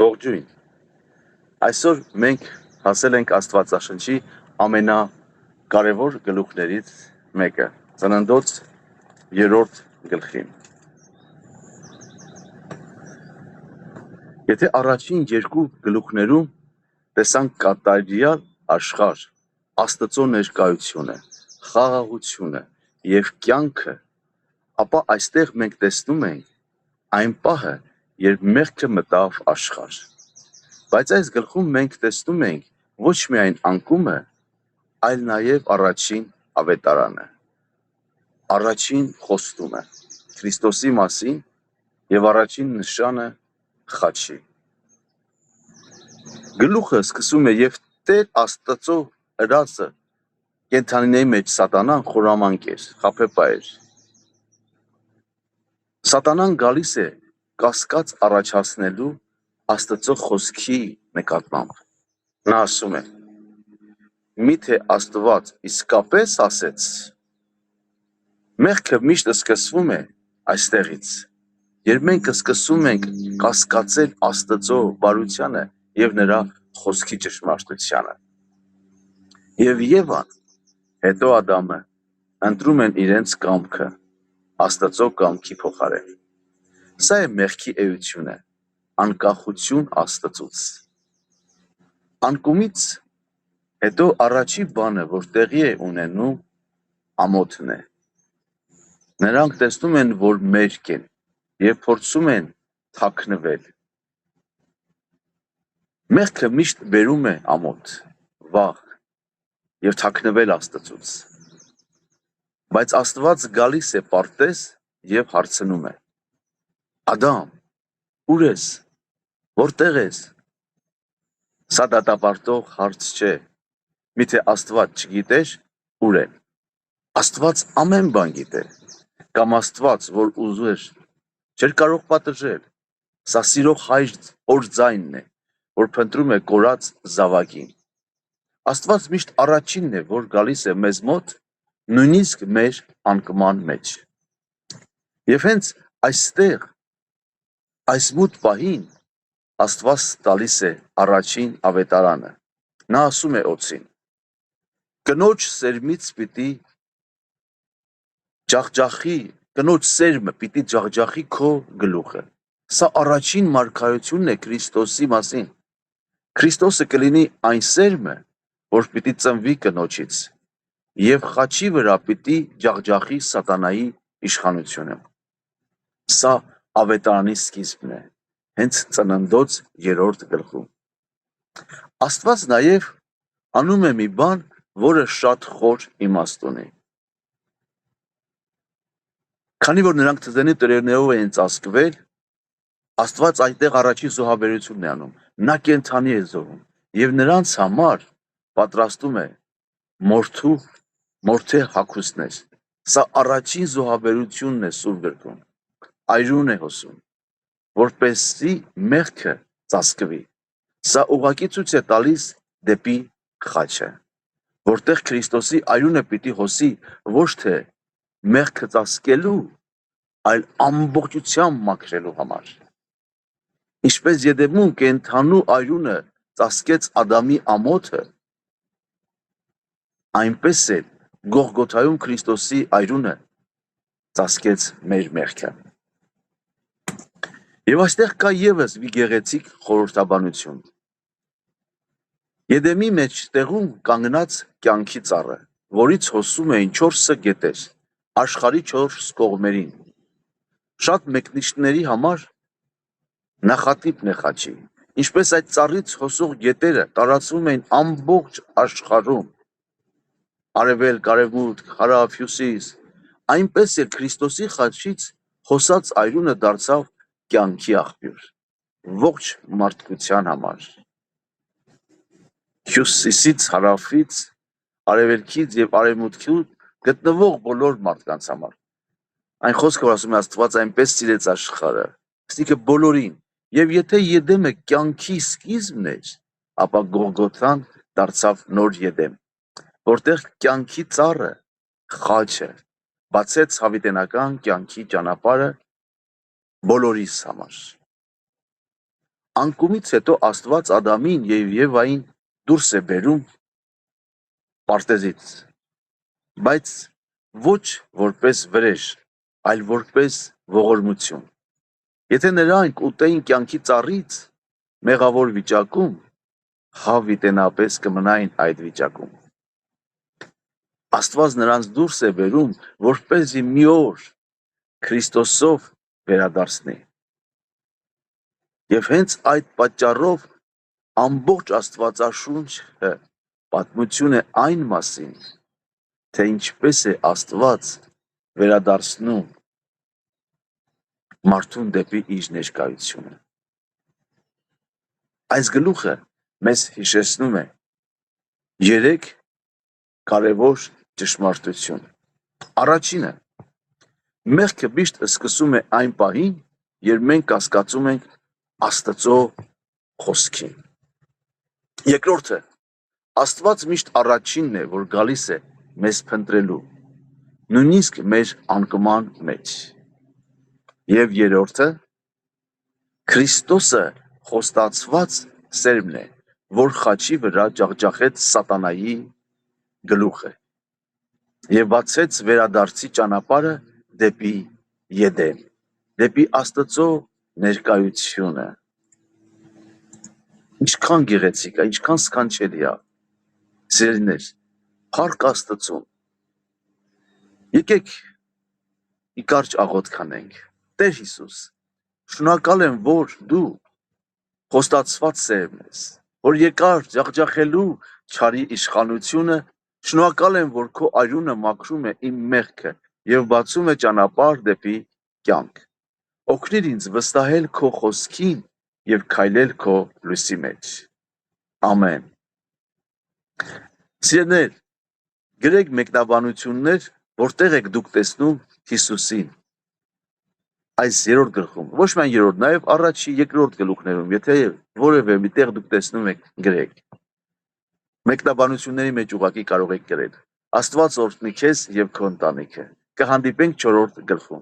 Ողջույն։ Այսօր մենք հասել ենք Աստվածաշնչի ամենակարևոր գլուխներից մեկը, Ծննդոց 3-րդ գլխին։ Եթե առաջին երկու գլուխներում տեսանք կատարյալ աշխարհ, Աստծո ներկայությունը, խաղաղությունը եւ կյանքը, ապա այստեղ մենք տեսնում ենք այն պահը, երբ մեղքը մտավ աշխարհ։ Բայց այս գլխում մենք տեսնում ենք ոչ միայն անկումը, այլ նաև առաջին ավետարանը, առաջին խոստումը Քրիստոսի մասին եւ առաջին նշանը խաչի։ Գլուխը սկսում է եւ Տեր Աստծո հրաշքը կենդանիների մեջ սատանան խորամանկ էր, խաբեբա էր։ Սատանան գալիս է կասկած առաջացնելու Աստծո խոսքի նկատմամբ։ Նա ասում է. միթե Աստված իսկապես ասեց։ Մեղքը միշտ սկսվում է այստեղից, երբ մենք սկսում ենք կասկածել Աստծո բարությանը եւ նրա խոսքի ճշմարտությանը։ Եվ Եվան, հետո Ադամը ընտրում են իրենց կամքը Աստծո կամքի փոխարեն։ Սա է մեղքի էությունը, անկախություն Աստծուց։ Անկումից հետո առաջի բանը, որ տեղի է ունենում, ամոթն է։ Նրանք տեսնում են, որ մերկ են եւ փորձում են թաքնվել։ Մեղքը միշտ բերում է ամոթ, վախ եւ թաքնվել Աստծուց։ Բայց Աստված գալիս է պարտեզ եւ հարցնում է. Ադամ, ուր ես, որտեղ ես։ Սա դատապարտող հարց չէ, միթե Աստված չգիտեր ուր են։ Աստված ամեն բան գիտե, կամ Աստված, որ ուզեր, չէր կարող պատժել։ Սա սիրող հայր օր ձայնն է, որ փնտրում է կորած զավակին։ Աստված միշտ առաջինն է, որ գալիս է մեզ մոտ, նույնիսկ մեր անկման մեջ։ Եվ հենց այստեղ, այս մութ պահին, Աստված տալիս է առաջին ավետարանը։ Նա ասում է օձին. կնոջ սերմից պիտի ջախջախի, կնոջ սերմը պիտի ջախջախի քո գլուխը։ Սա առաջին մարգարությունն է Քրիստոսի մասին։ Քրիստոսը կլինի այն սերմը, որ պիտի ծնվի կնոջից, եւ խաչի վրա պիտի ջախջախի սատանայի իշխանությունը։ Սա ավետարանի սկիզբն է, հենց Ծննդոց 3-րդ գլխում։ Աստված նաև անում է մի բան, որը շատ խոր իմաստ ունի։ Քանի որ նրանք թզենի տերևներով էին ծածկվել, Աստված այնտեղ առաջի զոհաբերությունն է անում։ Նա կենդանի է զոհում եւ նրանց համար պատրաստում է մորթե հագուստներ։ Սա առաջին զոհաբերությունն է Սուրբ գրքում։ Այրուն է հոսում, որպեսզի մեղքը ծածկվի։ Սա ուղղակի ցույց է տալիս դեպի խաչը, որտեղ Քրիստոսի այրունը պիտի հոսի ոչ թե մեղքը ծածկելու, այլ ամբողջությամբ մաքրելու համար։ Ինչպես Եդեմում կենդանու այրունը ծածկեց Ադամի ամոթը, այնպես էլ Գողգոթայում Քրիստոսի այրունը ծածկեց մեր մեղքը։ Եվ այստեղ կա եւս մի գեղեցիկ խորհրդաբանություն։ Եդեմի մեջտեղում կանգնած կյանքի ծառը, որից հոսում էին 4 գետեր, աշխարհի 4 կողմերին։ Շատ մեկնիչների համար նախատիպն է խաչի, ինչպես այդ ծառից հոսող գետերը տարածվում էին ամբողջ աշխարհում, արևելք, արևմուտք, հարավ, հյուսիս, այնպես էլ Քրիստոսի խաչից հոսած այրունը դարձավ կյանքի աղբյուր, ողջ մարդկության համար։ Հյուսիսից, հարավից, արևելքից եւ արևմուտքից գտնվող բոլոր մարդկանց համար։ Այն խոսքը, որ ասում է Աստված այնպես սիրեց աշխարհը, ստիքը բոլորին, եւ եթե Եդեմը կյանքի սկիզբն էր, ապա Գողգոթան դարձավ նոր Եդեմ, որտեղ կյանքի ծառը, խաչը, բացեց հավիտենական կյանքի ճանապարհը բոլորիս համար։ Անկումից հետո Աստված Ադամին եւ Եվային դուրս է բերում պարտեզից, բայց ոչ որպես վրեժ, այլ որպես ողորմություն։ Եթե նրանք ուտեին կյանքի ծառից մեղավոր վիճակում, հավիտենապես կմնային այդ վիճակում։ Աստված նրանց դուրս է բերում, որպեսզի մի օր Քրիստոսով վերադարձնի։ Եվ հենց այդ պատճառով ամբողջ Աստվածաշունչը պատմություն է այն մասին, թե ինչպես է Աստված վերադարձնում մարդուն դեպի իր ներկայությունը։ Այս գլուխը մեզ հիշեցնում է երեք կարևոր ճշմարտություն։ Առաջինը, մեղքը միշտ սկսում է այն պահին, երբ մենք կասկածում ենք Աստծո խոսքին։ Երկրորդը, Աստված միշտ առաջինն է, որ գալիս է մեզ փնտրելու, նույնիսկ մեր անկման մեջ։ Եվ երրորդը, Քրիստոսը խոստացված սերմն է, որ խաչի վրա ջախջախեց սատանայի գլուխը եւ բացեց վերադարձի ճանապարհը դեպի Եդեն, դեպի Աստծո ներկայությունը։ Ինչքան գեղեցիկ է, ինչքան սքանչելի է։ Սիրելիներ, փառք Աստծուն։ Եկեք մի կարճ աղոթք անենք։ Տեր Հիսուս, շնորհակալ եմ, որ դու խոստացված սերմն ես, որ եկար ջախջախելու չարի իշխանությունը, շնորհակալ եմ, որ քո արյունը մաքրում է իմ մեղքը եւ բացում է ճանապարհ դեպի կյանք։ Օգնիր ինձ վստահել քո խոսքին եւ քայլել քո լույսի մեջ։ Ամեն։ Սիրելիներ, գրեք մեկնաբանություններ, որտեղ եք դուք տեսնում Հիսուսին։ Այս երրորդ գլխում, ոչ միայն երրորդ, նաև առաջի երկրորդ գլուխներում, եթե որևէ միտեղ դուք տեսնում եք, գրեք։ Մեկնաբանությունների մեջ ուղղակի կարող եք գրել։ Աստված օրհնի քեզ եւ քո ընտանիքը։ Կհանդիպենք 4-րդ գլխում։